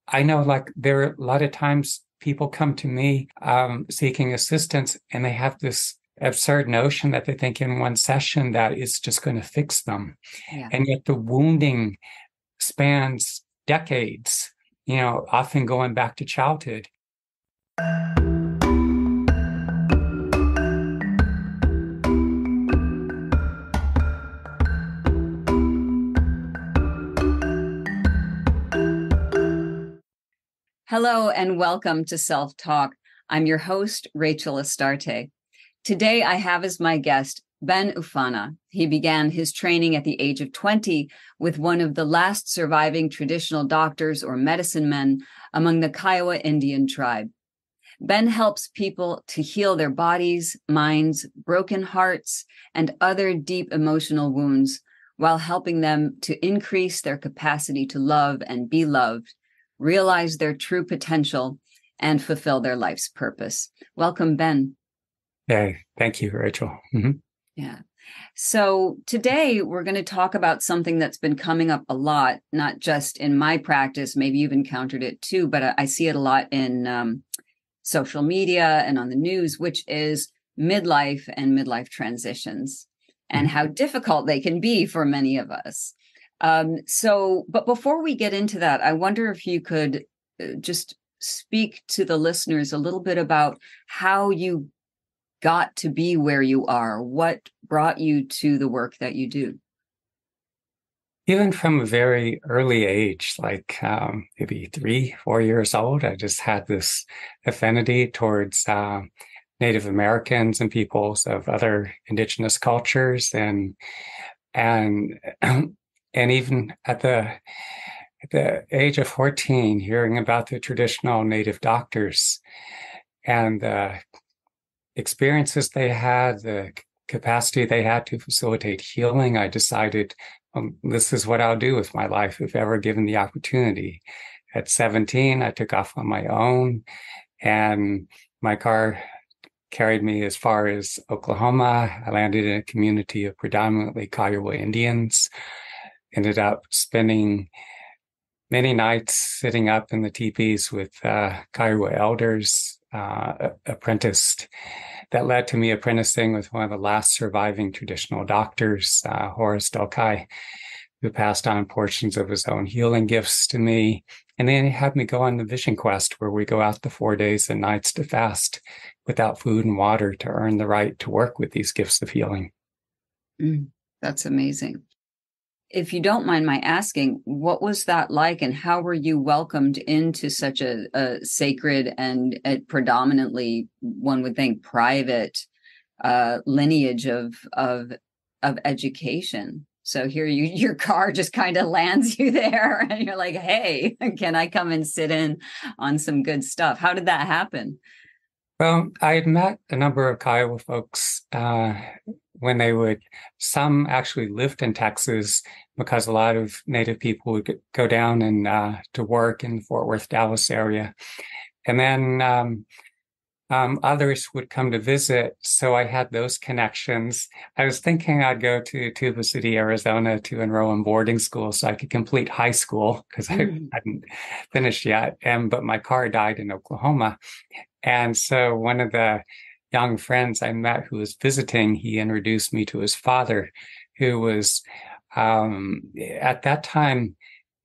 I know like there are a lot of times people come to me seeking assistance and they have this absurd notion that they think in one session that it's just going to fix them. Yeah. And yet the wounding spans decades, often going back to childhood. Hello and welcome to Self Talk. I'm your host, Rachel Astarte. Today I have as my guest Ben Oofana. He began his training at the age of 20 with one of the last surviving traditional doctors or medicine men among the Kiowa Indian tribe. Ben helps people to heal their bodies, minds, broken hearts, and other deep emotional wounds while helping them to increase their capacity to love and be loved, realize their true potential, and fulfill their life's purpose. Welcome, Ben. Hey, thank you, Rachel. Mm-hmm. Yeah. So today we're going to talk about something that's been coming up a lot, not just in my practice, maybe you've encountered it too, but I see it a lot in social media and on the news, which is midlife and midlife transitions and how difficult they can be for many of us. But before we get into that, I wonder if you could just speak to the listeners a little bit about how you got to be where you are, what brought you to the work that you do. Even from a very early age, like maybe 3-4 years old, I just had this affinity towards Native Americans and peoples of other indigenous cultures, and and even at the age of 14, hearing about the traditional Native doctors and the experiences they had, the capacity they had to facilitate healing, I decided this is what I'll do with my life if ever given the opportunity. At 17, I took off on my own, and my car carried me as far as Oklahoma. I landed in a community of predominantly Kiowa Indians, ended up spending many nights sitting up in the teepees with Kiowa elders, apprenticed. That led to me apprenticing with one of the last surviving traditional doctors, Horace Delkai, who passed on portions of his own healing gifts to me. And then he had me go on the vision quest, where we go out the 4 days and nights to fast without food and water to earn the right to work with these gifts of healing. That's amazing. If you don't mind my asking, what was that like, and how were you welcomed into such a sacred and predominantly, one would think, private lineage of education? So here your car just kind of lands you there, and you're like, "Hey, can I come and sit in on some good stuff?" How did that happen? Well, I had met a number of Kiowa folks when some actually lived in Texas, because a lot of Native people would go down and to work in the Fort Worth, Dallas area. And then others would come to visit. So I had those connections. I was thinking I'd go to Tuba City, Arizona to enroll in boarding school so I could complete high school, because I hadn't finished yet. But my car died in Oklahoma. And so one of the young friends I met who was visiting, he introduced me to his father, who was at that time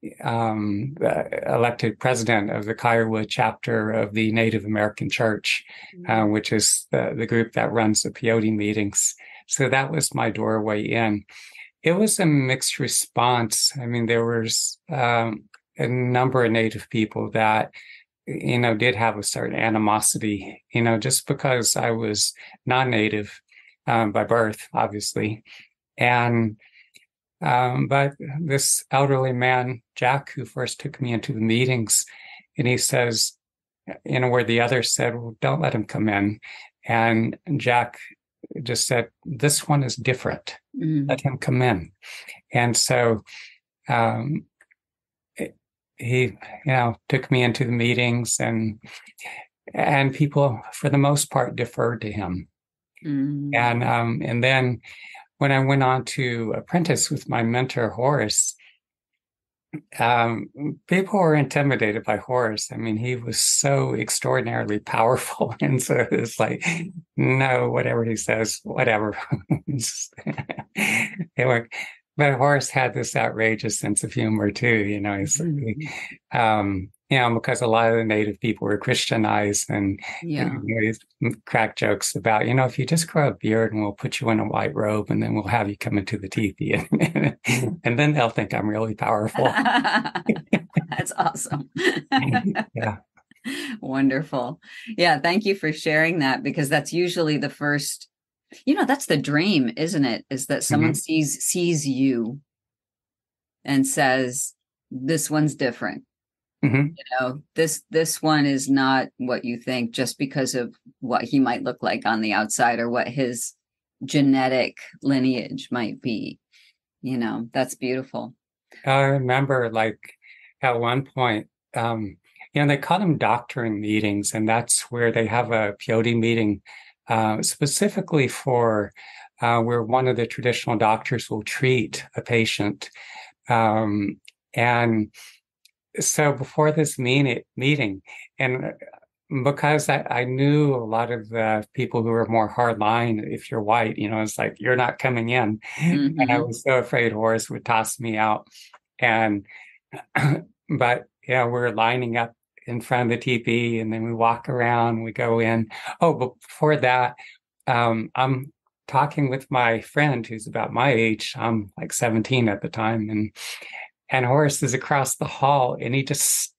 the elected president of the Kiowa chapter of the Native American Church, which is the group that runs the peyote meetings. So that was my doorway in. It was a mixed response. I mean, there was a number of Native people that did have a certain animosity, just because I was non-Native by birth, obviously. But this elderly man, Jack, who first took me into the meetings, and he says, where the others said, well, don't let him come in. And Jack just said, this one is different. Let him come in. And so he, took me into the meetings, and people, for the most part, deferred to him. And then when I went on to apprentice with my mentor, Horace, um, people were intimidated by Horace. I mean, he was so extraordinarily powerful. And so it's like, no, whatever he says, whatever. It worked. But Horace had this outrageous sense of humor too, he's because a lot of the native people were Christianized and, Yeah. he's crack jokes about, if you just grow a beard and we'll put you in a white robe and then we'll have you come into the teepee and then they'll think I'm really powerful. That's awesome. Yeah. Wonderful. Yeah, thank you for sharing that, because that's usually the first, that's the dream, isn't it? Is that someone Hmm. sees you and says, this one's different. Hmm. This one is not what you think, just because of what he might look like on the outside or what his genetic lineage might be. That's beautiful. I remember like at one point, they call them doctoring meetings, and that's where they have a peyote meeting specifically for where one of the traditional doctors will treat a patient. And so before this meeting, and because I knew a lot of the people who were more hard line, if you're white, it's like, you're not coming in. And I Mm-hmm. was so afraid Horace would toss me out. And, but yeah, we're lining up in front of the teepee and then we walk around, we go in. Oh, but before that, I'm talking with my friend who's about my age. I'm like 17 at the time. And Horace is across the hall and he just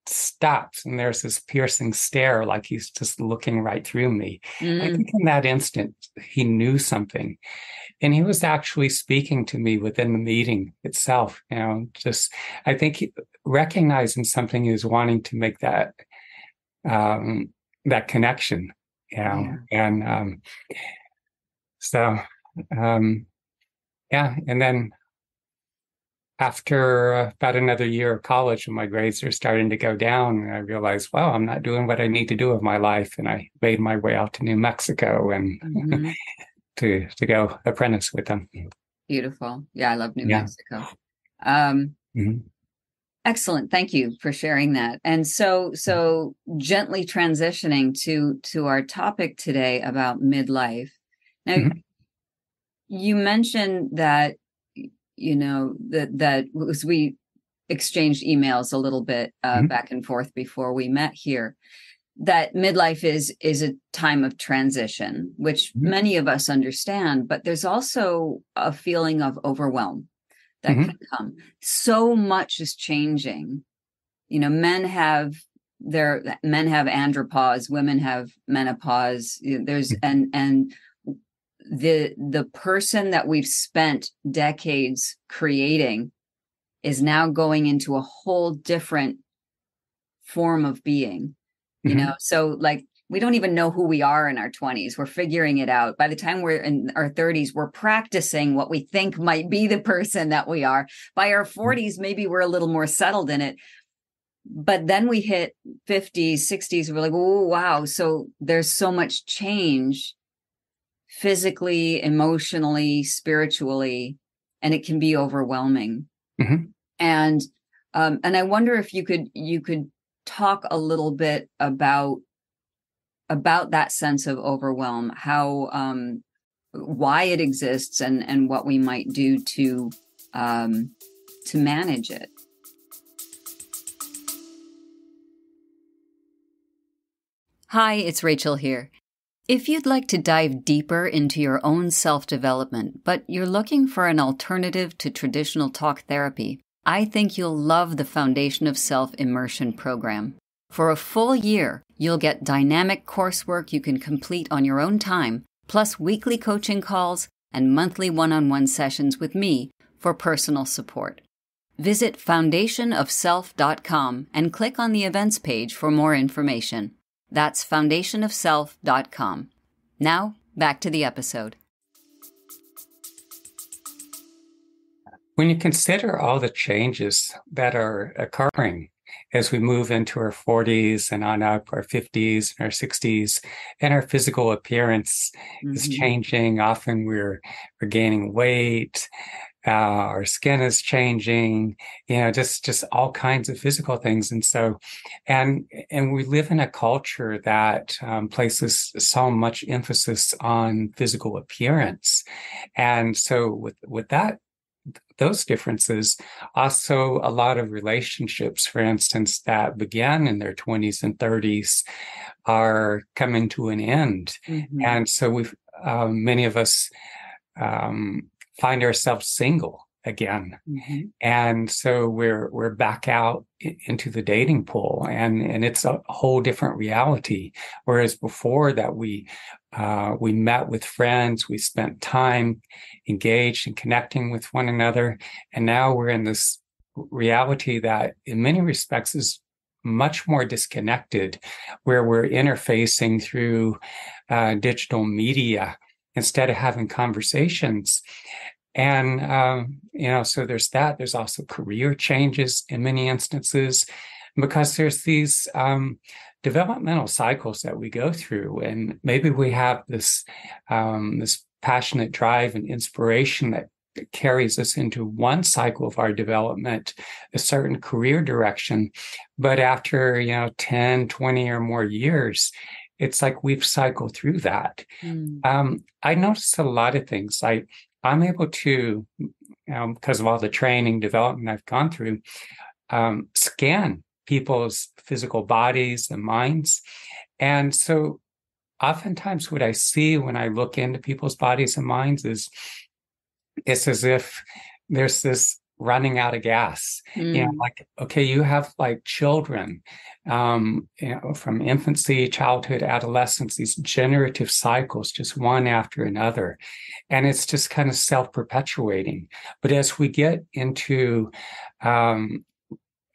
stops and there's this piercing stare like he's just looking right through me. I Mm. think in that instant, he knew something. And he was actually speaking to me within the meeting itself, just I think recognizing something is wanting to make that connection, Yeah. and so yeah. And then after about another year of college, when my grades are starting to go down, I realized, wow, I'm not doing what I need to do with my life. And I made my way out to New Mexico and Mm-hmm. to go apprentice with them. Beautiful. Yeah, I love New Yeah. Mexico. Um, Mhm. Excellent. Thank you for sharing that. And so gently transitioning to our topic today about midlife. Now, Mhm. you mentioned that that as we exchanged emails a little bit Mhm. back and forth before we met here, that midlife is a time of transition, which Mhm. many of us understand, but there's also a feeling of overwhelm that can Mhm. come. So much is changing. Men have andropause, women have menopause. There's and the person that we've spent decades creating is now going into a whole different form of being. Mhm. So like, we don't even know who we are in our 20s. We're figuring it out. By the time we're in our 30s, we're practicing what we think might be the person that we are. By our 40s, maybe we're a little more settled in it. But then we hit 50s, 60s, we're like, oh, wow. So there's so much change physically, emotionally, spiritually, and it can be overwhelming. Mhm. And I wonder if you could talk a little bit about that sense of overwhelm, how why it exists, and what we might do to manage it. Hi, it's Rachel here. If you'd like to dive deeper into your own self-development, but you're looking for an alternative to traditional talk therapy, I think you'll love the Foundation of Self Immersion program. For a full year, you'll get dynamic coursework you can complete on your own time, plus weekly coaching calls and monthly one-on-one sessions with me for personal support. Visit foundationofself.com and click on the events page for more information. That's foundationofself.com. Now, back to the episode. When you consider all the changes that are occurring as we move into our 40s and on up, our 50s and our 60s, and our physical appearance is changing. Often we're gaining weight. our skin is changing, just all kinds of physical things. And so, and we live in a culture that places so much emphasis on physical appearance. And so with that, those differences, also a lot of relationships, for instance, that began in their 20s and 30s are coming to an end. Mm-hmm. And so many of us find ourselves single again. Mm-hmm. And so we're back out into the dating pool, and it's a whole different reality. Whereas before that we met with friends, we spent time engaged and connecting with one another, and now we're in this reality that in many respects is much more disconnected, where we're interfacing through digital media instead of having conversations. And, so there's that. There's also career changes in many instances because there's these developmental cycles that we go through. And maybe we have this passionate drive and inspiration that carries us into one cycle of our development, a certain career direction. But after, 10, 20 or more years, it's like we've cycled through that. I noticed a lot of things. I'm able to, because of all the training development I've gone through, scan people's physical bodies and minds. And so oftentimes what I see when I look into people's bodies and minds is it's as if there's this running out of gas. Like, okay, you have like children, from infancy, childhood, adolescence, these generative cycles, just one after another. And it's just kind of self-perpetuating. But as we get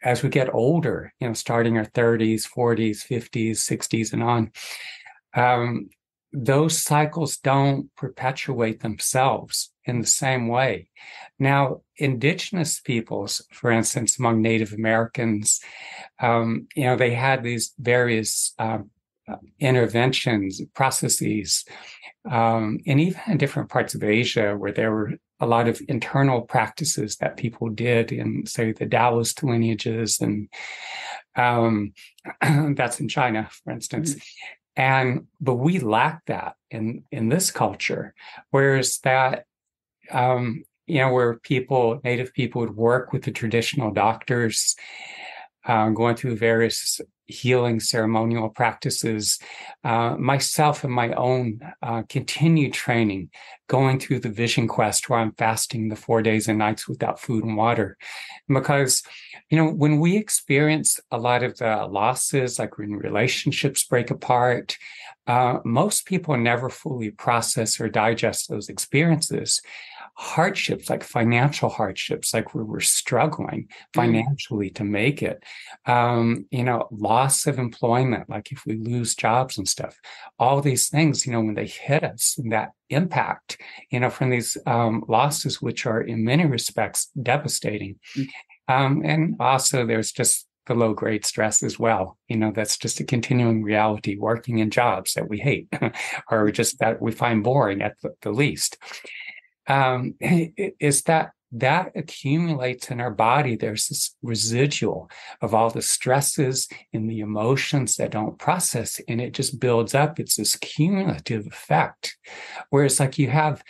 as we get older, starting our 30s, 40s, 50s, 60s, and on, those cycles don't perpetuate themselves in the same way. Now, indigenous peoples, for instance, among Native Americans, they had these various interventions, processes, and even in different parts of Asia where there were a lot of internal practices that people did in, say, the Taoist lineages, and that's in China, for instance. But we lack that in this culture, whereas that, where Native people would work with the traditional doctors, going through various healing ceremonial practices, myself and my own continued training, going through the vision quest where I'm fasting the 4 days and nights without food and water. Because, when we experience a lot of the losses, like when relationships break apart, most people never fully process or digest those experiences. Hardships, like financial hardships, like we were struggling financially to make it, loss of employment, like if we lose jobs and stuff, all these things, when they hit us, and that impact, from these losses, which are in many respects devastating. And also there's just the low grade stress as well. That's just a continuing reality, working in jobs that we hate or just that we find boring at the least. Is that accumulates in our body. There's this residual of all the stresses and the emotions that don't process, and it just builds up. It's this cumulative effect. Whereas like you have,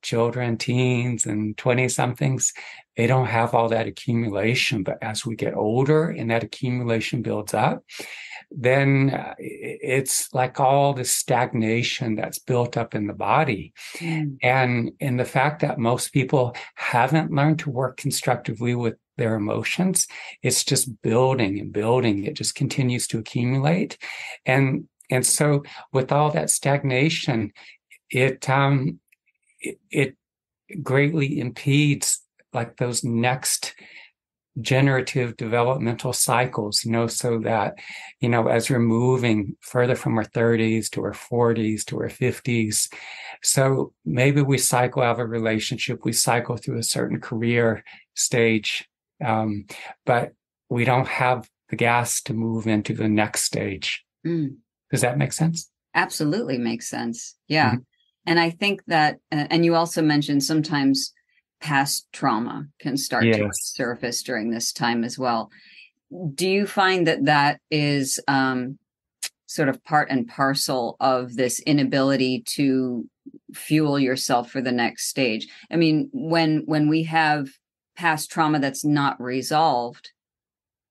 children, teens, and 20 somethings, they don't have all that accumulation. But as we get older and that accumulation builds up, then it's like all the stagnation that's built up in the body. And the fact that most people haven't learned to work constructively with their emotions, it's just building and building. It just continues to accumulate. And so with all that stagnation, it greatly impedes like those next generative developmental cycles, so that, as we're moving further from our 30s to our 40s to our 50s, so maybe we cycle out of a relationship, we cycle through a certain career stage, but we don't have the gas to move into the next stage. Does that make sense? Absolutely makes sense. Yeah. And I think that, and you also mentioned sometimes past trauma can start to Yes. surface during this time as well. Do you find that that is sort of part and parcel of this inability to fuel yourself for the next stage? I mean, when we have past trauma that's not resolved,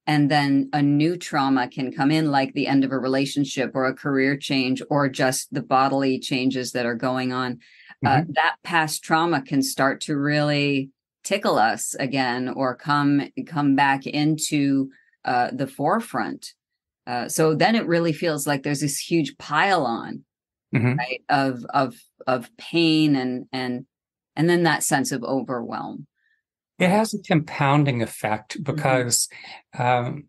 and then a new trauma can come in, like the end of a relationship or a career change or just the bodily changes that are going on, Mm-hmm. that past trauma can start to really tickle us again or come back into the forefront. So then it really feels like there's this huge pile on, Mm-hmm. right, of pain and then that sense of overwhelm, It right? has a compounding effect Mm-hmm. because, and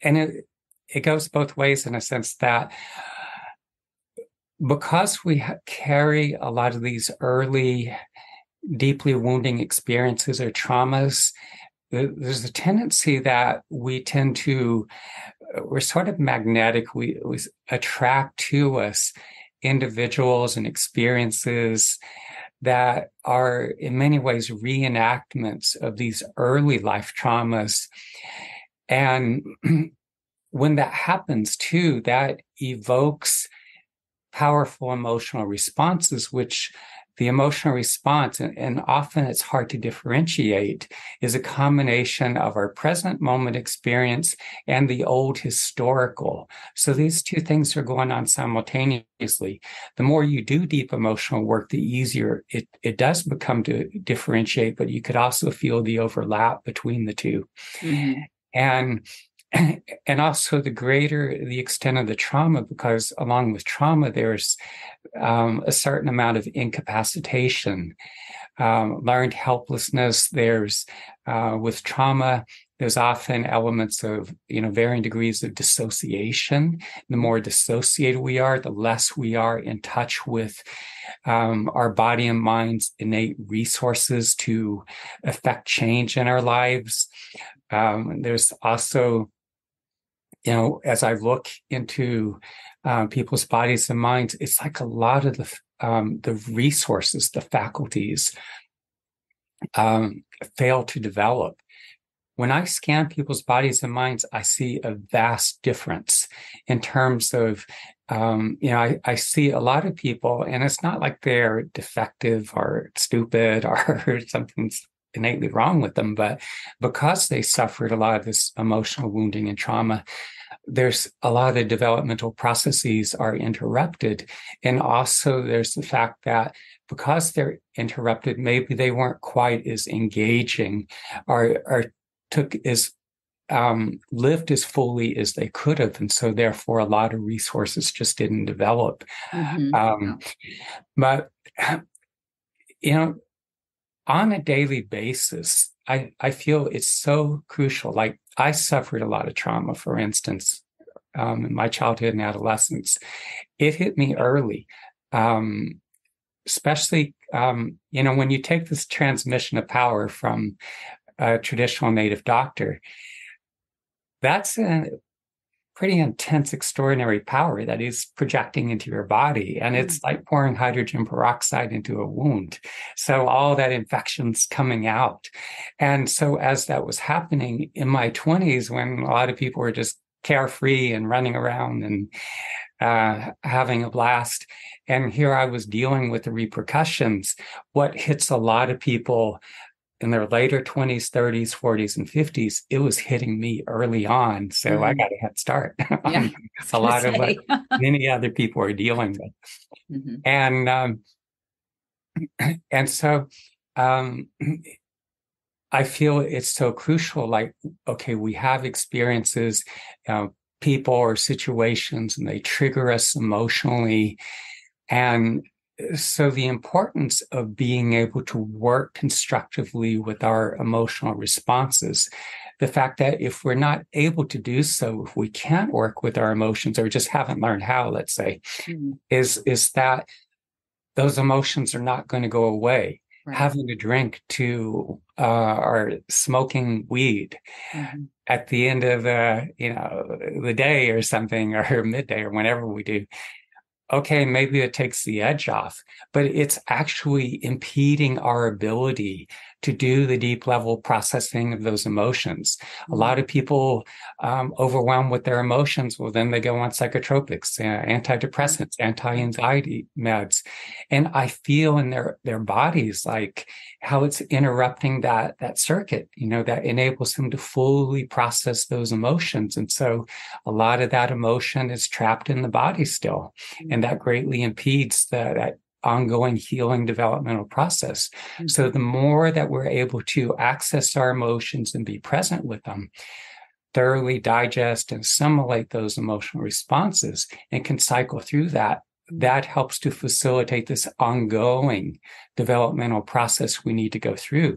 it goes both ways in a sense that because we carry a lot of these early, deeply wounding experiences or traumas, there's a tendency that we tend to, we're sort of magnetic. We attract to us individuals and experiences that are in many ways reenactments of these early life traumas. And when that happens too, that evokes powerful emotional responses, which the emotional response, and often it's hard to differentiate, is a combination of our present moment experience and the old historical. So these two things are going on simultaneously. The more you do deep emotional work, the easier it does become to differentiate, but you could also feel the overlap between the two. Mm-hmm. And and also the greater the extent of the trauma, because along with trauma, there's a certain amount of incapacitation, learned helplessness. There's with trauma, there's often elements of varying degrees of dissociation. The more dissociated we are, the less we are in touch with our body and mind's innate resources to affect change in our lives. There's also, as I look into people's bodies and minds, it's like a lot of the resources, the faculties fail to develop. When I scan people's bodies and minds, I see a vast difference in terms of, I see a lot of people, and it's not like they're defective or stupid or something's innately wrong with them, but because they suffered a lot of this emotional wounding and trauma, there's a lot of the developmental processes are interrupted. And also there's the fact that because they're interrupted, maybe they weren't quite as engaging or took as lived as fully as they could have. And so therefore a lot of resources just didn't develop. Mm-hmm. Yeah. Um, but, you know, on a daily basis, I feel it's so crucial. Like I suffered a lot of trauma, for instance, in my childhood and adolescence. It hit me early, especially, when you take this transmission of power from a traditional native doctor, that's a pretty intense, extraordinary power that is projecting into your body. And it's like pouring hydrogen peroxide into a wound. So all that infection's coming out. And so as that was happening in my 20s, when a lot of people were just carefree and running around and having a blast, and here I was dealing with the repercussions, what hits a lot of people in their later 20s, 30s, 40s, and 50s, it was hitting me early on. So I Mm-hmm. got a head start Yeah, on I was a gonna lot of what say. many other people are dealing with. Mm-hmm. And so um, I feel it's so crucial. Like, okay, we have experiences, people or situations, and they trigger us emotionally. And so the importance of being able to work constructively with our emotional responses, the fact that if we're not able to do so, if we can't work with our emotions or just haven't learned how, let's say, Mm-hmm. is that those emotions are not going to go away. Right. Having a drink to or smoking weed Mm-hmm. at the end of the day or something, or midday or whenever we do, okay, maybe it takes the edge off, but it's actually impeding our ability to do the deep level processing of those emotions. A lot of people overwhelmed with their emotions, well, then they go on psychotropics, antidepressants, anti-anxiety meds. And I feel in their bodies like how it's interrupting that circuit, that enables them to fully process those emotions. And so a lot of that emotion is trapped in the body still. And that greatly impedes that ongoing healing developmental process. Mm-hmm. So the more that we're able to access our emotions and be present with them, thoroughly digest and assimilate those emotional responses and can cycle through that, that helps to facilitate this ongoing developmental process we need to go through.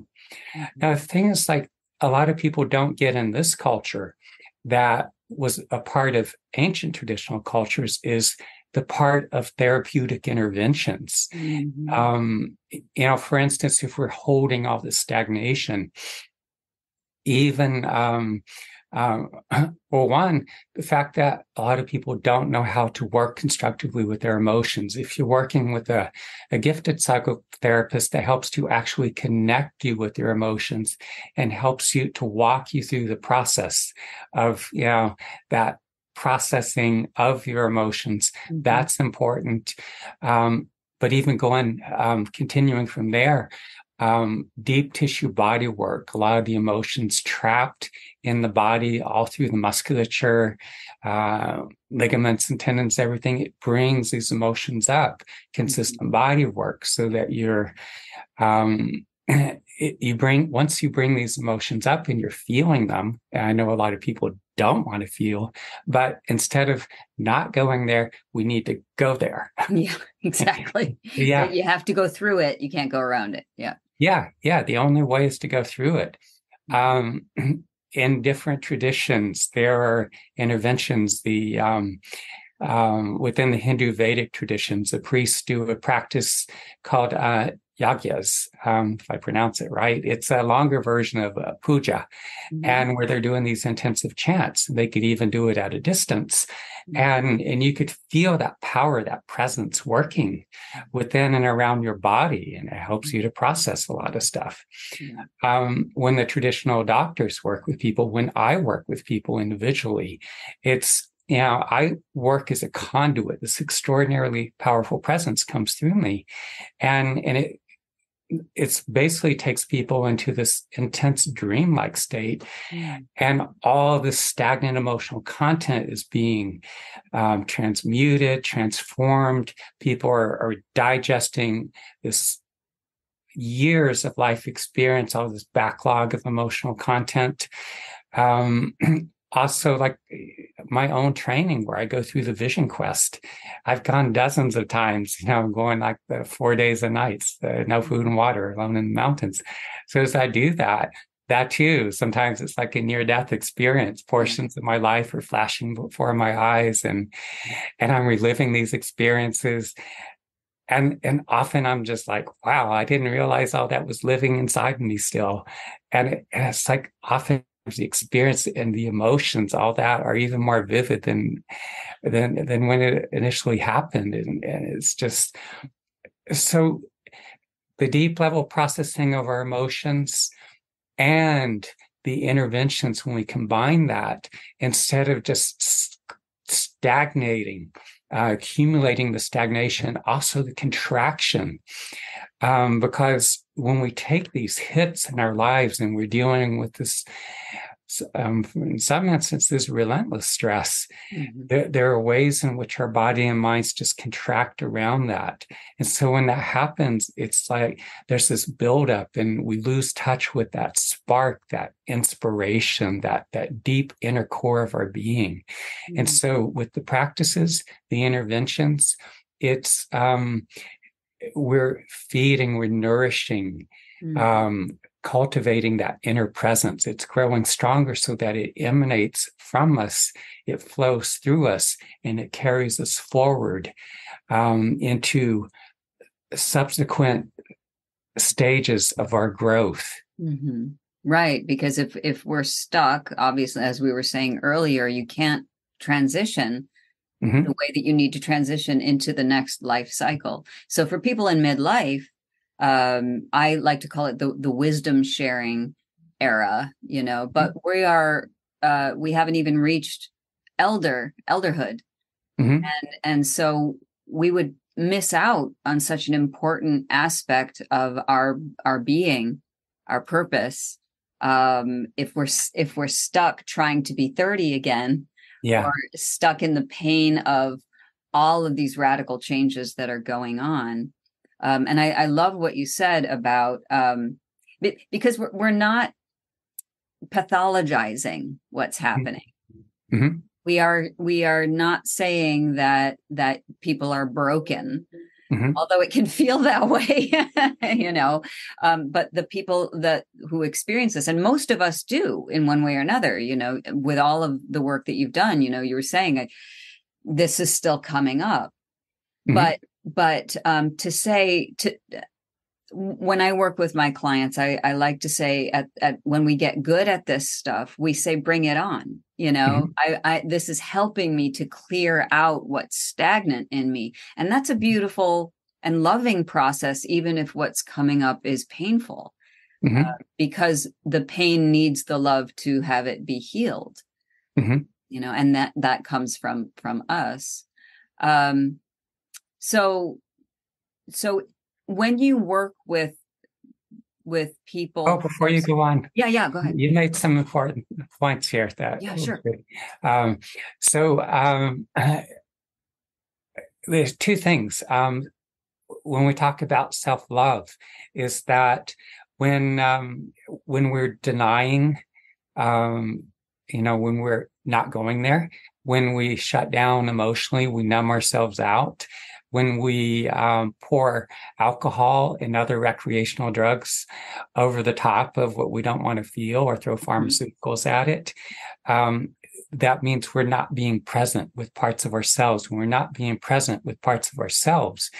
Mm-hmm. Now, the thing is, like, a lot of people don't get in this culture that was a part of ancient traditional cultures is the part of therapeutic interventions. Mm-hmm. For instance, if we're holding all this stagnation, even, well, one, the fact that a lot of people don't know how to work constructively with their emotions. If you're working with a gifted psychotherapist that helps to actually connect you with your emotions and helps you to walk you through the process of, that processing of your emotions, mm-hmm. that's important. But even continuing from there, deep tissue body work, a lot of the emotions trapped in the body, all through the musculature, ligaments and tendons, everything, it brings these emotions up. Consistent mm-hmm. body work so that you're, once you bring these emotions up and you're feeling them, and I know a lot of people don't want to feel, but instead of not going there, we need to go there. Yeah, exactly. Yeah. You have to go through it. You can't go around it. Yeah. Yeah. The only way is to go through it. In different traditions, there are interventions. Within the Hindu Vedic traditions, the priests do a practice called yagyas, if I pronounce it right. It's a longer version of puja, mm-hmm. and where they're doing these intensive chants. They could even do it at a distance, mm-hmm. and you could feel that power, that presence working within and around your body, and it helps you to process a lot of stuff. Yeah. When the traditional doctors work with people, when I work with people individually, it's I work as a conduit. This extraordinarily powerful presence comes through me, and it's basically takes people into this intense dreamlike state, and all this stagnant emotional content is being transmuted, transformed. People are digesting this years of life experience, all this backlog of emotional content. Also, like my own training where I go through the vision quest. I've gone dozens of times, going like the 4 days and nights, no food and water, alone in the mountains. So as I do that too, sometimes it's like a near-death experience. Portions of my life are flashing before my eyes, and I'm reliving these experiences. And often I'm just like, wow, I didn't realize all that was living inside me still. And it's like often the experience and the emotions, all that are even more vivid than when it initially happened. And it's just so the deep level processing of our emotions and the interventions, when we combine that, instead of just stagnating, accumulating the stagnation, also the contraction, because when we take these hits in our lives and we're dealing with this, in some instances, relentless stress, mm-hmm. there are ways in which our body and minds just contract around that. And so when that happens, it's like there's this buildup and we lose touch with that spark, that inspiration, that deep inner core of our being. Mm-hmm. And so with the practices, the interventions, it's we're feeding, we're nourishing, mm-hmm. Cultivating that inner presence. It's growing stronger so that it emanates from us, it flows through us, and it carries us forward into subsequent stages of our growth. Mm-hmm. Right, because if we're stuck, obviously, as we were saying earlier, you can't transition Mm-hmm. the way that you need to transition into the next life cycle. So for people in midlife, I like to call it the wisdom sharing era, but we haven't even reached elderhood. Mm-hmm. And so we would miss out on such an important aspect of our being, our purpose, if we're stuck trying to be 30 again, Yeah. or stuck in the pain of all of these radical changes that are going on. And I love what you said about because we're not pathologizing what's happening. Mm-hmm. We are not saying that people are broken, Mm-hmm. although it can feel that way, but the people who experience this, and most of us do in one way or another, with all of the work that you've done, you were saying this is still coming up, Mm-hmm. but to say to when I work with my clients, I like to say at when we get good at this stuff, we say, bring it on. Mm-hmm. This is helping me to clear out what's stagnant in me. And that's a beautiful and loving process, even if what's coming up is painful, Mm-hmm. because the pain needs the love to have it be healed, Mm-hmm. and that comes from us. Um, so, so when you work with Oh, people, before you go on, yeah, go ahead. you made some important points here that Yeah, sure. um, so there's two things. When we talk about self-love, is that when we're denying, um, when we're not going there, when we shut down emotionally, we numb ourselves out. When we pour alcohol and other recreational drugs over the top of what we don't want to feel, or throw pharmaceuticals at it, um, that means we're not being present with parts of ourselves. When we're not being present with parts of ourselves,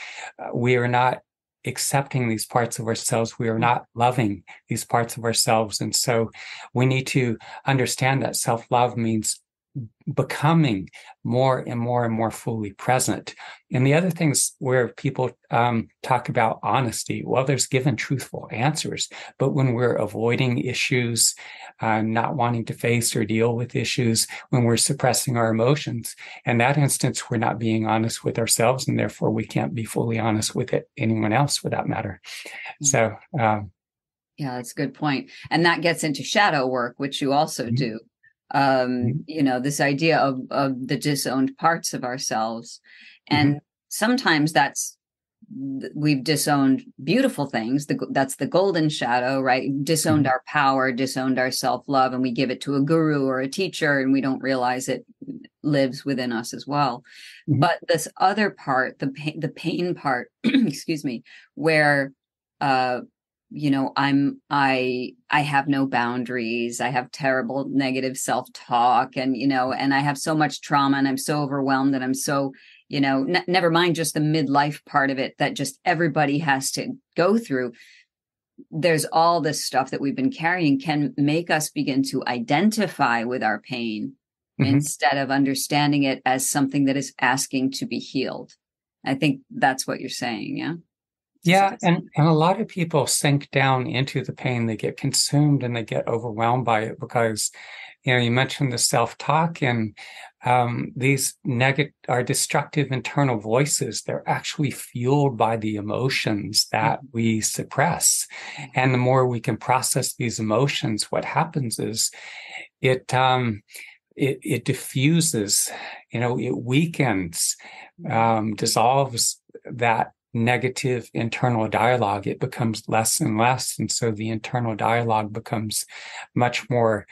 we are not accepting these parts of ourselves. We are not loving these parts of ourselves. And so we need to understand that self-love means becoming more and more and more fully present. And the other things where people talk about honesty, well, there's given truthful answers, but when we're avoiding issues, not wanting to face or deal with issues, when we're suppressing our emotions, in that instance, we're not being honest with ourselves, and therefore we can't be fully honest with anyone else for that matter. So, yeah, that's a good point. And that gets into shadow work, which you also do. mm-hmm. This idea of the disowned parts of ourselves. Mm-hmm. And sometimes we've disowned beautiful things. That's the golden shadow, right? Disowned Mm-hmm. our power, disowned our self-love, and we give it to a guru or a teacher, and we don't realize it lives within us as well. Mm-hmm. But this other part, the pain part, excuse me, where I have no boundaries. I have terrible negative self-talk, and I have so much trauma, and I'm so overwhelmed, and I'm so, never mind just the midlife part of it that just everybody has to go through. There's all this stuff that we've been carrying can make us begin to identify with our pain instead of understanding it as something that is asking to be healed. I think that's what you're saying. Yeah. Yeah, and a lot of people sink down into the pain. They get consumed and they get overwhelmed by it because, you mentioned the self-talk, and these negative or destructive internal voices, they're actually fueled by the emotions that we suppress. And the more we can process these emotions, what happens is it diffuses, it weakens, dissolves that negative internal dialogue. It becomes less and less. And so the internal dialogue becomes much more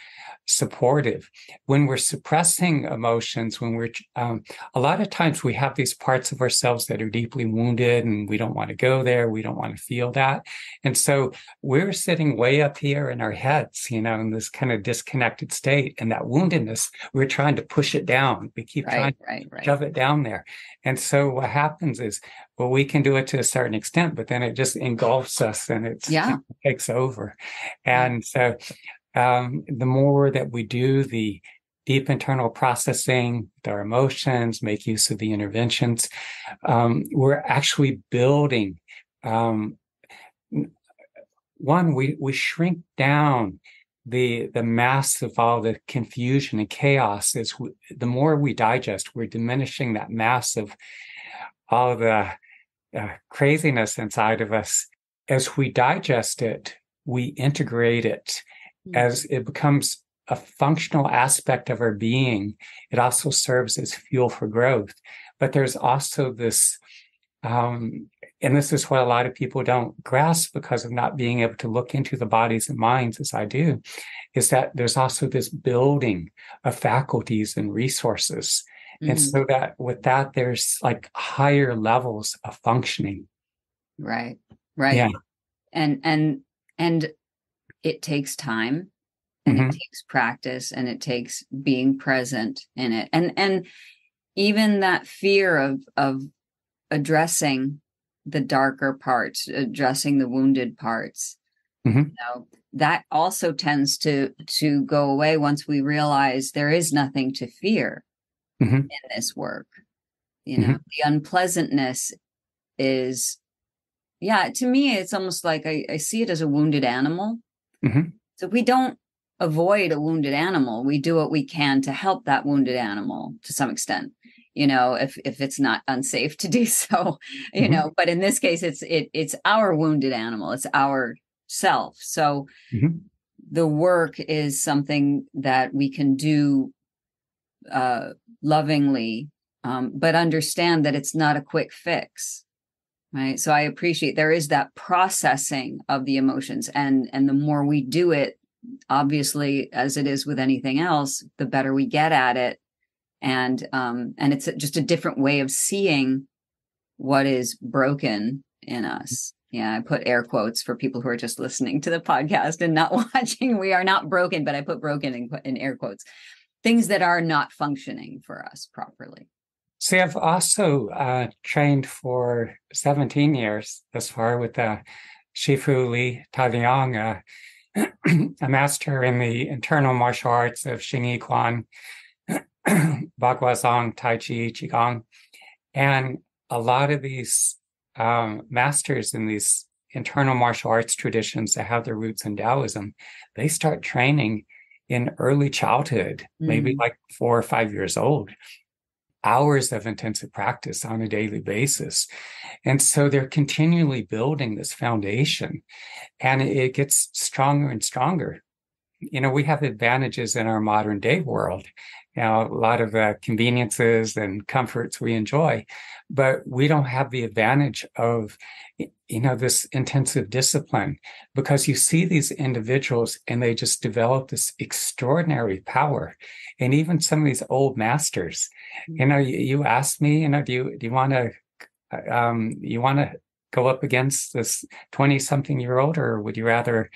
supportive. When we're suppressing emotions, when we're a lot of times we have these parts of ourselves that are deeply wounded, and we don't want to go there. We don't want to feel that. And so we're sitting way up here in our heads, in this kind of disconnected state. And that woundedness, we're trying to push it down. We keep trying to shove it down there. And so what happens is, well, we can do it to a certain extent, but then it just engulfs us and it takes over. And so the more that we do the deep internal processing with our emotions, make use of the interventions, we're actually building. One, we shrink down the mass of all the confusion and chaos. The more we digest, we're diminishing that mass of all the craziness inside of us. As we digest it, we integrate it. As it becomes a functional aspect of our being, it also serves as fuel for growth. But there's also this, and this is what a lot of people don't grasp because of not being able to look into the bodies and minds as I do, is that there's also this building of faculties and resources. And so that with that, there's like higher levels of functioning. Right. Right. Yeah. And it takes time, and it takes practice, and it takes being present in it. And even that fear of addressing the darker parts, addressing the wounded parts, you know, that also tends to go away once we realize there is nothing to fear in this work. You know, the unpleasantness is, to me, it's almost like I see it as a wounded animal. So we don't avoid a wounded animal. We do what we can to help that wounded animal to some extent, you know, if it's not unsafe to do so, you know, but in this case, it's our wounded animal. It's our self. So the work is something that we can do lovingly, but understand that it's not a quick fix. Right. So I appreciate there is that processing of the emotions, and the more we do it, obviously, as it is with anything else, the better we get at it. And it's just a different way of seeing what is broken in us. Yeah, I put air quotes for people who are just listening to the podcast and not watching. We are not broken, but I put broken in air quotes. Things that are not functioning for us properly. See, I've also trained for 17 years thus far with Shifu Li Taoyang, a master in the internal martial arts of Xingyi Quan, Baguazhang, Tai Chi, Qigong. And a lot of these masters in these internal martial arts traditions that have their roots in Taoism, they start training in early childhood, maybe like 4 or 5 years old. Hours of intensive practice on a daily basis. And so they're continually building this foundation, and it gets stronger and stronger. You know, we have advantages in our modern day world. You know, a lot of conveniences and comforts we enjoy, but we don't have the advantage of, you know, this intensive discipline, because you see these individuals and they just develop this extraordinary power. And even some of these old masters, you know, you ask me, you know, do you want to go up against this 20-something-year-old, or would you rather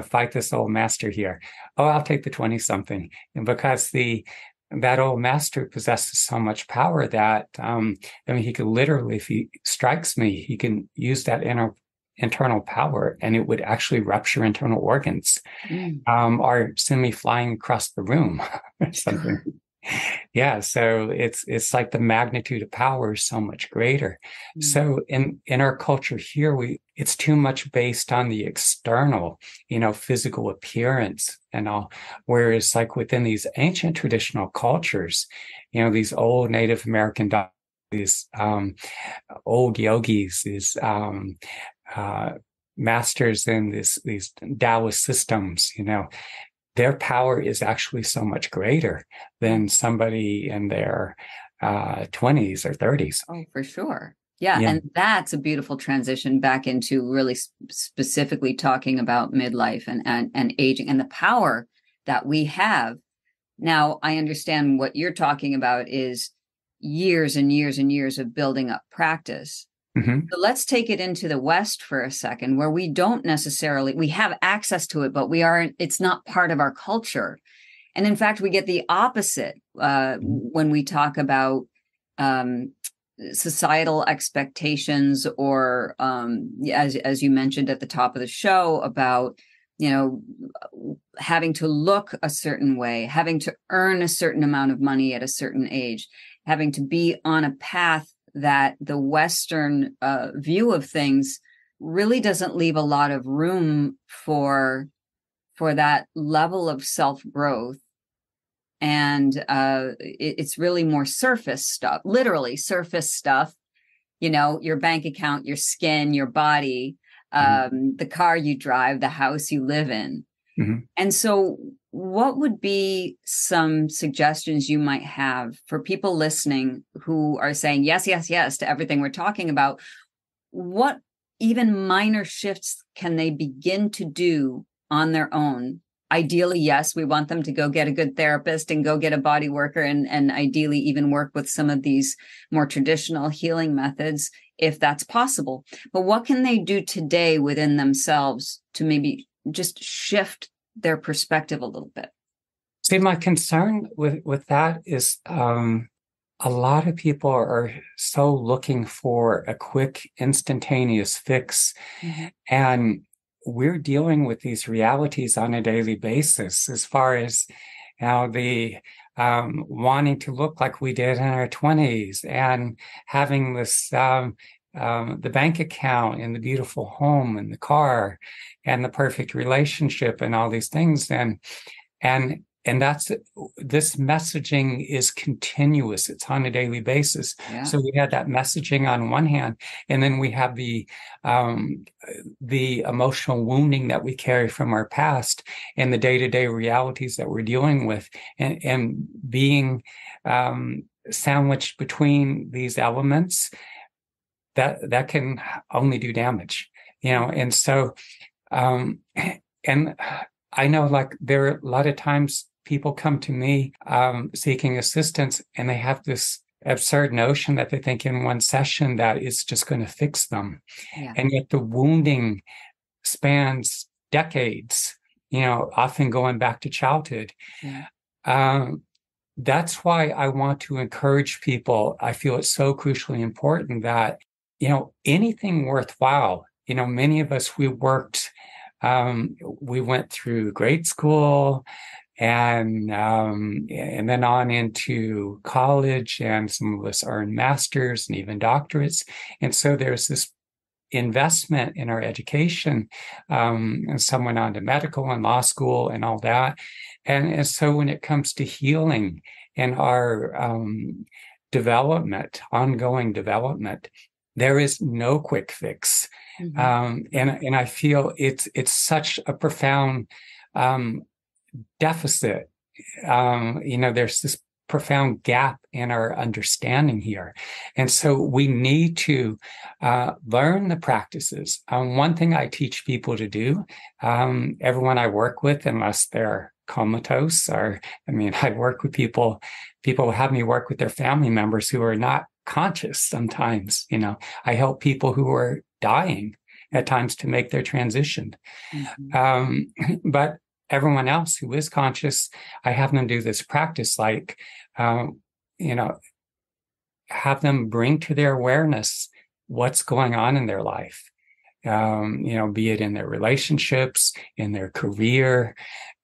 fight this old master here? Oh, I'll take the 20-something. And because that old master possesses so much power that, I mean, he could literally, if he strikes me, he can use that internal power, and it would actually rupture internal organs, or send me flying across the room or something. Yeah, so it's like the magnitude of power is so much greater. So in our culture here, it's too much based on the external, you know, physical appearance and all. Whereas like within these ancient traditional cultures, you know, these old Native American, these old yogis, these masters in these Taoist systems, you know, their power is actually so much greater than somebody in their 20s or 30s. Oh, for sure. Yeah. And that's a beautiful transition back into really specifically talking about midlife and aging and the power that we have. Now, I understand what you're talking about is years and years and years of building up practice. So let's take it into the West for a second, where we don't necessarily, we have access to it, but it's not part of our culture. And in fact, we get the opposite when we talk about societal expectations, or as you mentioned at the top of the show, about you know, having to look a certain way, having to earn a certain amount of money at a certain age, having to be on a path that the Western view of things really doesn't leave a lot of room for that level of self-growth. And it's really more surface stuff, literally surface stuff, you know, your bank account, your skin, your body, the car you drive, the house you live in. Mm-hmm. And so what would be some suggestions you might have for people listening who are saying yes, yes, yes to everything we're talking about? What even minor shifts can they begin to do on their own? Ideally, yes, we want them to go get a good therapist and go get a body worker and ideally even work with some of these more traditional healing methods if that's possible. But what can they do today within themselves to maybe just shift their perspective a little bit? See, my concern with that is a lot of people are so looking for a quick, instantaneous fix. Mm-hmm. And we're dealing with these realities on a daily basis as far as the wanting to look like we did in our 20s and having this the bank account and the beautiful home and the car and the perfect relationship and all these things. And that's this messaging is continuous. It's on a daily basis. Yeah. So we had that messaging on one hand, and then we have the emotional wounding that we carry from our past and the day-to-day realities that we're dealing with, and being sandwiched between these elements that can only do damage, And so, and I know, like, there are a lot of times people come to me seeking assistance, and they have this absurd notion that they think in one session that it's just going to fix them. Yeah. And yet the wounding spans decades, often going back to childhood. Yeah. That's why I want to encourage people. I feel it's so crucially important that, anything worthwhile, many of us, we went through grade school and then on into college, and some of us earned masters and even doctorates. And so there's this investment in our education, and some went on to medical and law school and all that. And so when it comes to healing and our ongoing development, there is no quick fix. Mm-hmm. And I feel it's such a profound deficit. There's this profound gap in our understanding here. And so we need to learn the practices. One thing I teach people to do, everyone I work with, unless they're comatose, I work with people have me work with their family members who are not conscious sometimes. I help people who are dying at times to make their transition. Mm-hmm. But everyone else who is conscious, I have them do this practice, like, have them bring to their awareness what's going on in their life, be it in their relationships, in their career,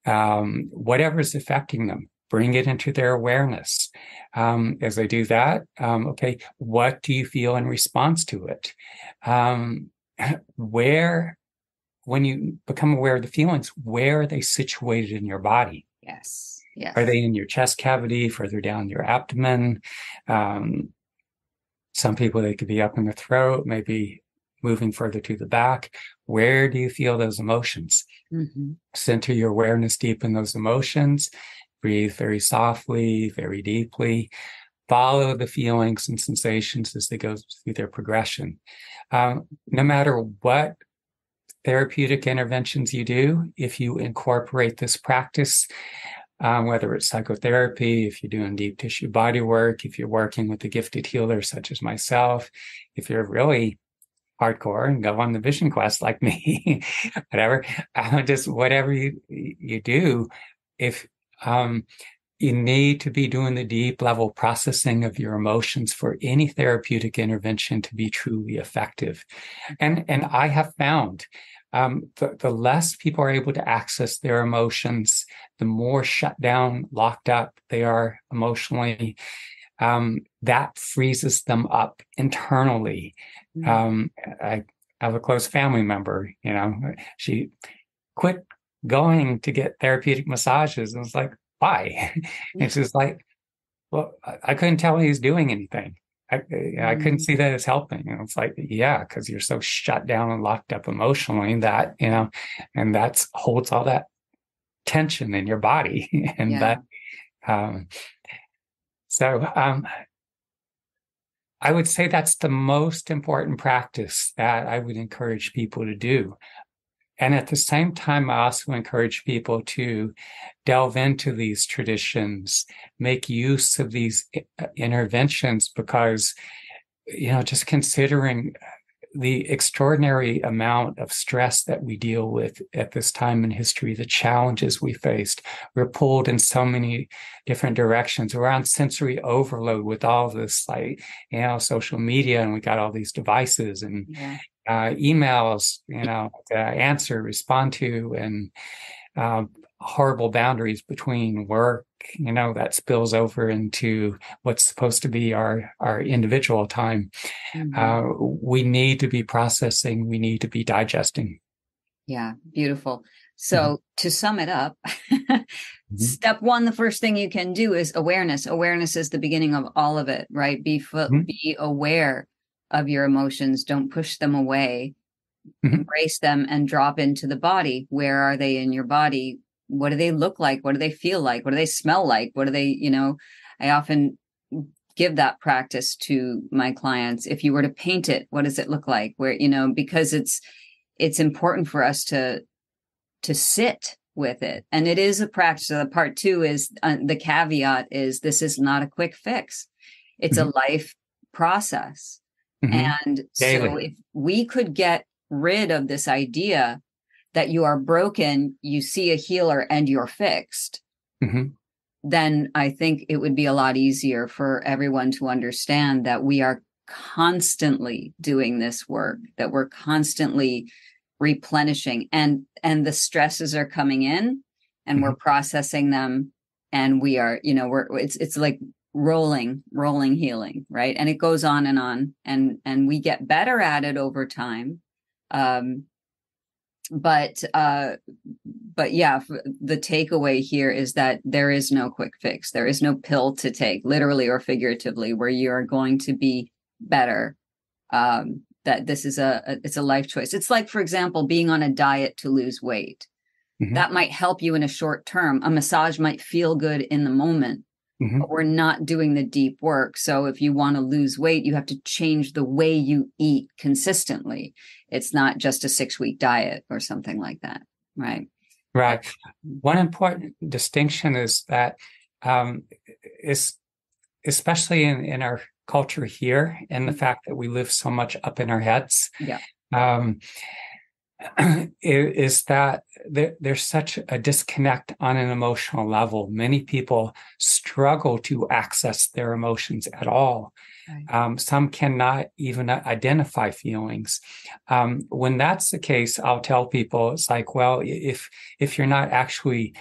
whatever's affecting them, bring it into their awareness. As they do that, okay, what do you feel in response to it? When you become aware of the feelings, where are they situated in your body? Yes. Yes. Are they in your chest cavity, further down your abdomen? Some people, they could be up in the throat, maybe moving further to the back. Where do you feel those emotions? Mm-hmm. Center your awareness deep in those emotions. Breathe very softly, very deeply. Follow the feelings and sensations as they go through their progression. No matter what therapeutic interventions you do, if you incorporate this practice, whether it's psychotherapy, if you're doing deep tissue body work, if you're working with a gifted healer such as myself, if you're really hardcore and go on the vision quest like me, whatever, just whatever you do, if you need to be doing the deep level processing of your emotions for any therapeutic intervention to be truly effective. And I have found the less people are able to access their emotions, the more shut down, locked up they are emotionally. That freezes them up internally. Mm. I have a close family member, she quit going to get therapeutic massages. And it's like, why? Yeah. It's just like, well, I couldn't tell he's doing anything. I couldn't Mm. see that as helping. And it's like, yeah, because you're so shut down and locked up emotionally that, and that's holds all that tension in your body. And Yeah. um, so I would say that's the most important practice that I would encourage people to do. And at the same time, I also encourage people to delve into these traditions, make use of these interventions, because, just considering the extraordinary amount of stress that we deal with at this time in history, the challenges we faced, we're pulled in so many different directions. We're on sensory overload with all this, like, social media, and we got all these devices and Yeah. emails, to answer, respond to, and uh, horrible boundaries between work, that spills over into what's supposed to be our individual time. Hmm. We need to be processing, we need to be digesting. Yeah. Beautiful. Mhm. So to sum it up, Mhm. step one, the first thing you can do is awareness. Awareness is the beginning of all of it, right? Mhm. Be aware of your emotions. Don't push them away. Mhm. Embrace them and drop into the body. Where are they in your body? What do they look like? What do they feel like? What do they smell like? What do they, I often give that practice to my clients. If you were to paint it, what does it look like? Where, because it's important for us to sit with it. And it is a practice. So the part two is the caveat is this is not a quick fix. It's a Mhm. life process. Mhm. And so Daily. if we could get rid of this idea that you are broken, you see a healer and you're fixed, Mhm. then I think it would be a lot easier for everyone to understand that we are constantly doing this work, that we're constantly replenishing, and the stresses are coming in and we're Mhm. processing them, and we are, it's like rolling healing, right? And it goes on and on, and we get better at it over time. um but yeah, the takeaway here is that there is no quick fix. There is no pill to take, literally or figuratively, where you're going to be better. That this is it's a life choice. It's like, for example, being on a diet to lose weight. Mhm. That might help you in a short term. A massage might feel good in the moment, Mhm. but we're not doing the deep work. So if you want to lose weight, you have to change the way you eat consistently. It's not just a 6-week diet or something like that, right? Right. One important distinction is that, um, is especially in our culture here, and the fact that we live so much up in our heads, Yeah. um, is that there's such a disconnect on an emotional level. Many people struggle to access their emotions at all. Right. Some cannot even identify feelings. When that's the case, I'll tell people, it's like, well, if you're not actually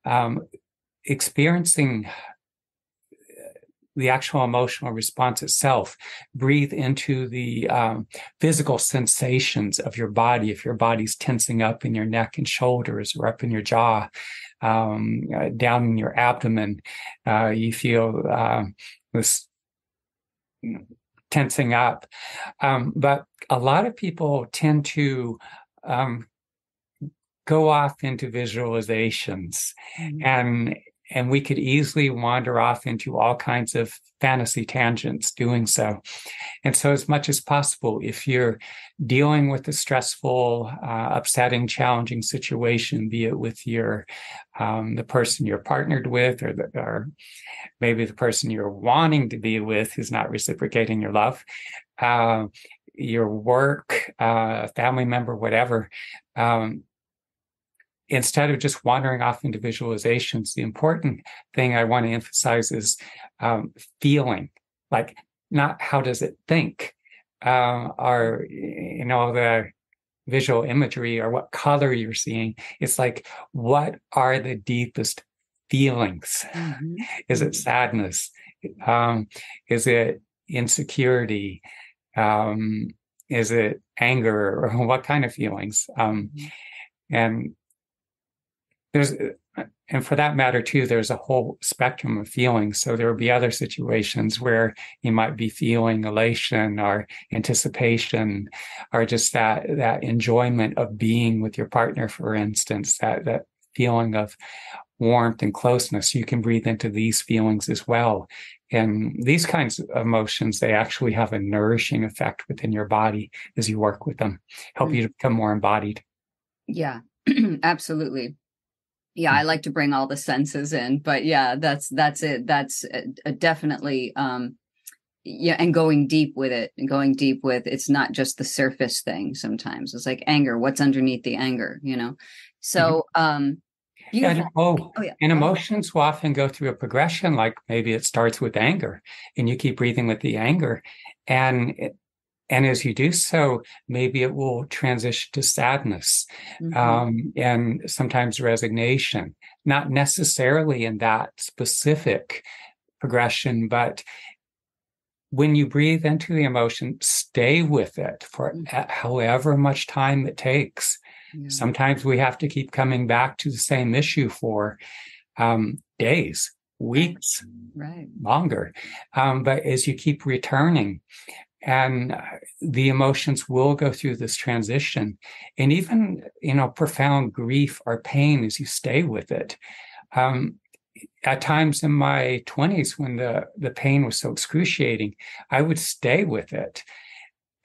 um, experiencing the actual emotional response itself, breathe into the physical sensations of your body. If your body's tensing up in your neck and shoulders, or up in your jaw, down in your abdomen, you feel this tensing up. But a lot of people tend to um, go off into visualizations, Mhm. and we could easily wander off into all kinds of fantasy tangents doing so. And so, as much as possible, if you're dealing with a stressful, upsetting, challenging situation, be it with the person you're partnered with, or maybe the person you're wanting to be with who's not reciprocating your love, uh, your work, family member, whatever. Um, Instead of just wandering off into visualizations, the important thing I want to emphasize is feeling, like, not how does it think, or the visual imagery or what color you're seeing. It's like, what are the deepest feelings? Mm-hmm. Is it sadness? Is it insecurity? Um, is it anger, or what kind of feelings? And there's, and for that matter too, there's a whole spectrum of feelings. So there will be other situations where you might be feeling elation or anticipation, or just that enjoyment of being with your partner, for instance, that feeling of warmth and closeness. You can breathe into these feelings as well. And these kinds of emotions, they actually have a nourishing effect within your body as you work with them, help you to become more embodied. Yeah, absolutely. Yeah, I like to bring all the senses in, but yeah, that's it. That's definitely, yeah, and going deep with it, and going deep with it's not just the surface thing. Sometimes it's like anger. What's underneath the anger, you know? So, beautiful. And, and emotions will often go through a progression. Like maybe it starts with anger, and you keep breathing with the anger, and as you do so, maybe it will transition to sadness, and sometimes resignation, not necessarily in that specific progression, but when you breathe into the emotion, stay with it for however much time it takes. Yeah. Sometimes we have to keep coming back to the same issue for days, weeks, longer. But as you keep returning, and the emotions will go through this transition, and even, profound grief or pain as you stay with it. At times in my 20s, when the pain was so excruciating, I would stay with it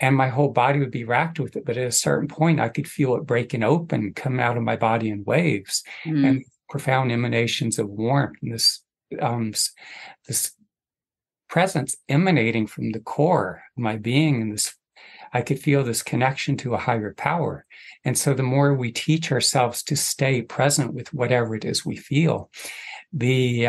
and my whole body would be racked with it. But at a certain point, I could feel it breaking open, come out of my body in waves, and profound emanations of warmth, and this presence emanating from the core of my being, and this, I could feel this connection to a higher power. And so the more we teach ourselves to stay present with whatever it is we feel, the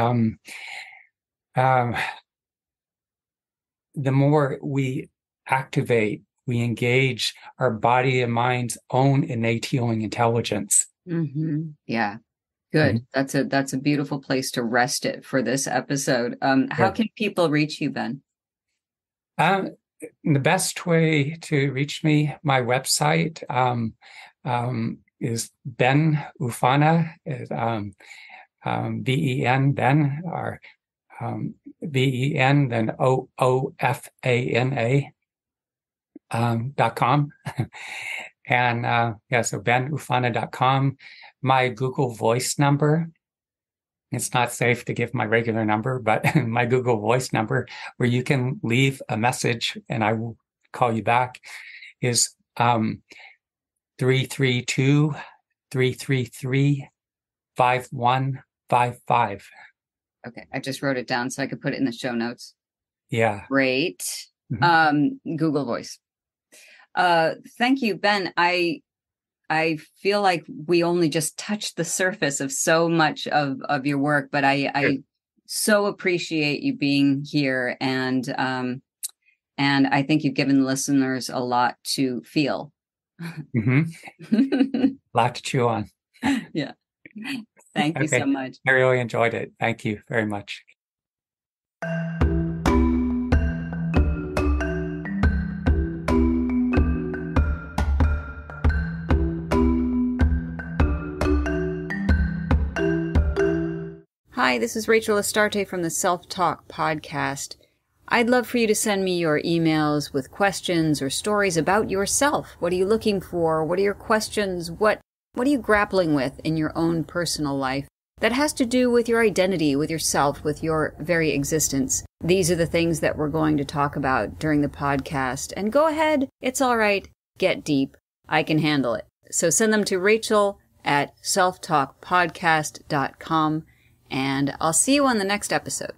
more we activate, we engage our body and mind's own innate healing intelligence. Yeah. Good. That's a beautiful place to rest it for this episode. How can people reach you, Ben? The best way to reach me, my website is Ben Oofana, Ben, Ben, or Ben, then OOFANA .com. And so BenOofana.com. My Google Voice number, it's not safe to give my regular number, but my Google Voice number, where you can leave a message and I will call you back, is 332-333-5155. Okay, I just wrote it down so I could put it in the show notes. Yeah. Great. Google Voice. Thank you, Ben. I feel like we only just touched the surface of so much of your work, but I so appreciate you being here, and I think you've given listeners a lot to feel. A lot to chew on. Yeah. Thank you so much. I really enjoyed it. Thank you very much. Hi, this is Rachel Astarte from the Self-Talk Podcast. I'd love for you to send me your emails with questions or stories about yourself. What are you looking for? What are your questions? What are you grappling with in your own personal life that has to do with your identity, with yourself, with your very existence? These are the things that we're going to talk about during the podcast. And go ahead. It's all right. Get deep. I can handle it. So send them to Rachel@selftalkpodcast.com. And I'll see you on the next episode.